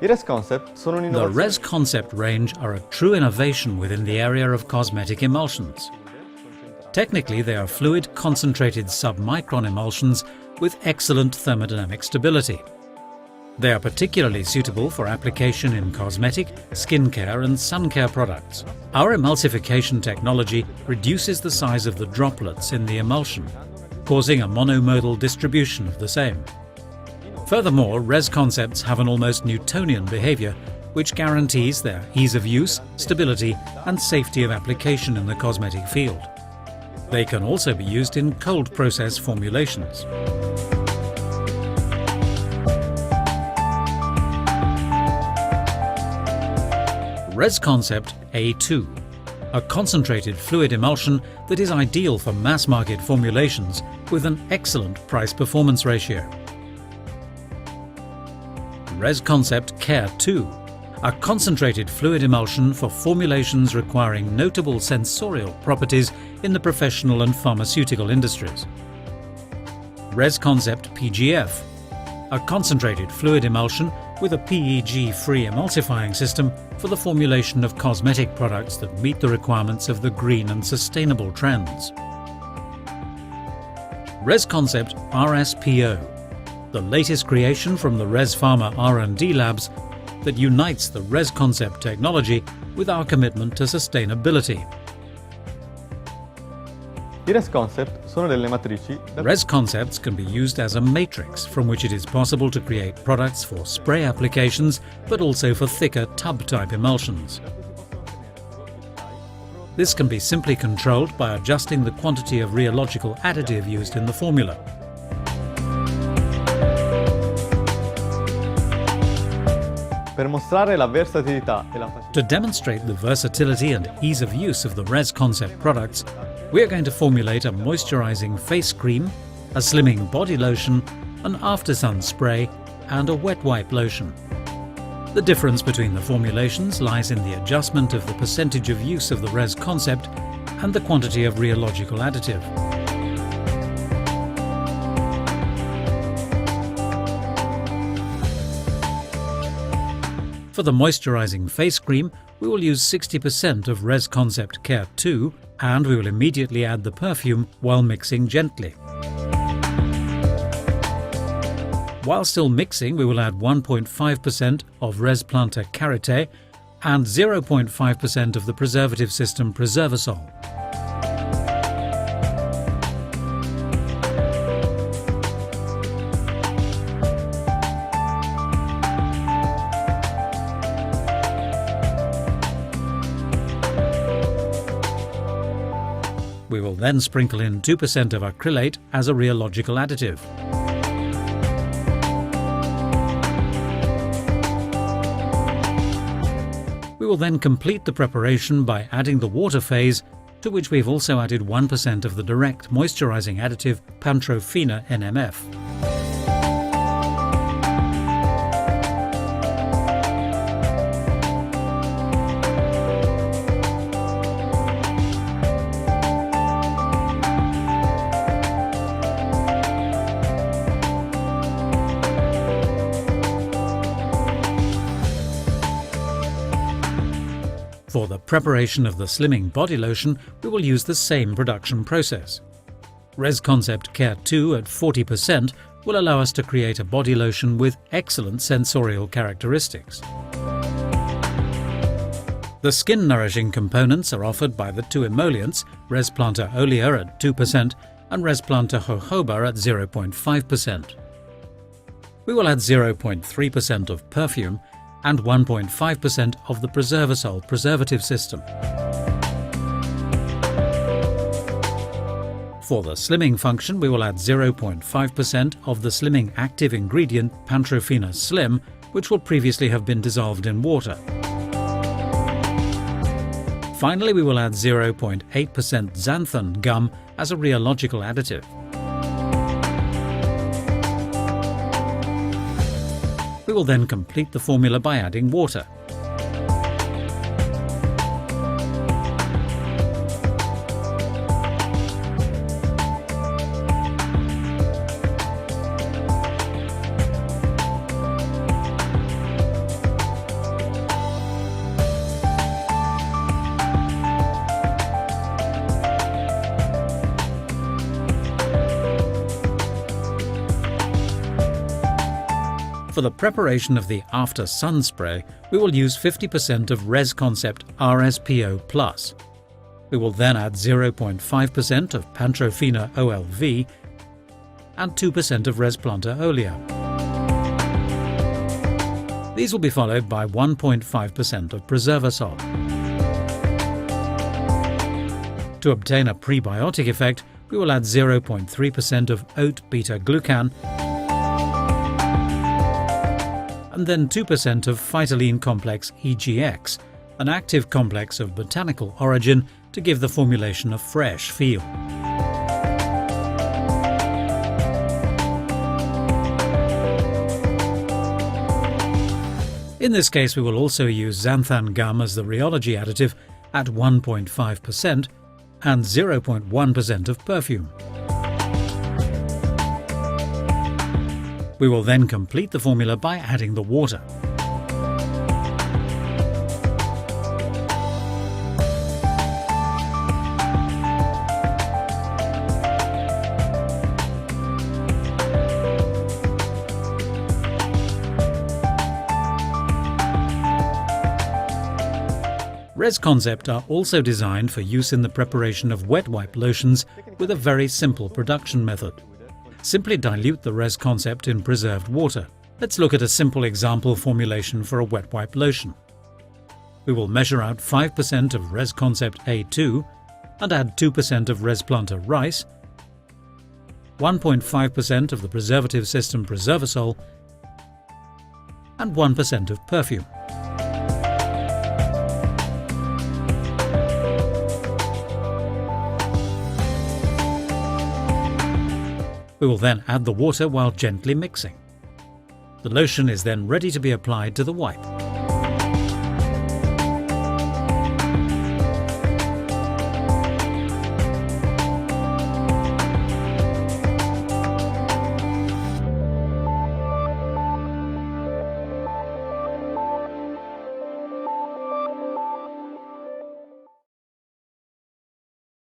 I Resconcept sono The un'innovazione. Resconcept range are a true innovation within the area of cosmetic emulsions. Technically, they are fluid concentrated submicron emulsions with excellent thermodynamic stability. They are particularly suitable for application in cosmetic, skincare and sun care products. Our emulsification technology reduces the size of the droplets in the emulsion, causing a monomodal distribution of the same. Furthermore, Resconcepts have an almost Newtonian behavior, which guarantees their ease of use, stability and safety of application in the cosmetic field. They can also be used in cold process formulations. Resconcept A2, a concentrated fluid emulsion that is ideal for mass-market formulations with an excellent price-performance ratio. Resconcept Care 2, a concentrated fluid emulsion for formulations requiring notable sensorial properties in the professional and pharmaceutical industries. Resconcept PGF, a concentrated fluid emulsion with a PEG-free emulsifying system for the formulation of cosmetic products that meet the requirements of the green and sustainable trends. Resconcept RSPO, the latest creation from the Res Pharma R&D labs that unites the Resconcept technology with our commitment to sustainability. I Resconcept sono delle matrici. Resconcepts can be used as a matrix from which it is possible to create products for spray applications, but also for thicker tub-type emulsions. This can be simply controlled by adjusting the quantity of rheological additive used in the formula. Per mostrare la versatilità e la facilità. To demonstrate the versatility and ease of use of the Resconcept products, we are going to formulate a moisturizing face cream, a slimming body lotion, an after-sun spray and a wet wipe lotion. The difference between the formulations lies in the adjustment of the percentage of use of the Resconcept and the quantity of rheological additive. For the moisturizing face cream, we will use 60% of Resconcept Care 2 and we will immediately add the perfume while mixing gently. While still mixing, we will add 1.5% of Res Planta Karité and 0.5% of the preservative system Preservasol. We will then sprinkle in 2% of acrylate as a rheological additive. We will then complete the preparation by adding the water phase, to which we've also added 1% of the direct moisturizing additive Pantrofina NMF. For the preparation of the slimming body lotion, we will use the same production process. Resconcept Care 2 at 40% will allow us to create a body lotion with excellent sensorial characteristics. The skin-nourishing components are offered by the two emollients, Res Planta Olea at 2% and Res Planta Jojoba at 0.5%. We will add 0.3% of perfume and 1.5% of the Preservasol preservative system. For the slimming function, we will add 0.5% of the slimming active ingredient Pantrofina Slim, which will previously have been dissolved in water. Finally, we will add 0.8% xanthan gum as a rheological additive. We will then complete the formula by adding water. For the preparation of the after sun spray, we will use 50% of Resconcept RSPO+. We will then add 0.5% of Pantrofina OLV and 2% of Resplanta Oleo. These will be followed by 1.5% of Preservasol. To obtain a prebiotic effect, we will add 0.3% of oat beta-glucan and then 2% of phytolene complex EGX, an active complex of botanical origin to give the formulation a fresh feel. In this case, we will also use xanthan gum as the rheology additive at 1.5% and 0.1% of perfume. We will then complete the formula by adding the water. Resconcept are also designed for use in the preparation of wet wipe lotions with a very simple production method. Simply dilute the Resconcept in preserved water. Let's look at a simple example formulation for a wet wipe lotion. We will measure out 5% of Resconcept A2 and add 2% of Resplanta rice, 1.5% of the preservative system Preservasol, and 1% of perfume. We will then add the water while gently mixing. The lotion is then ready to be applied to the wipe.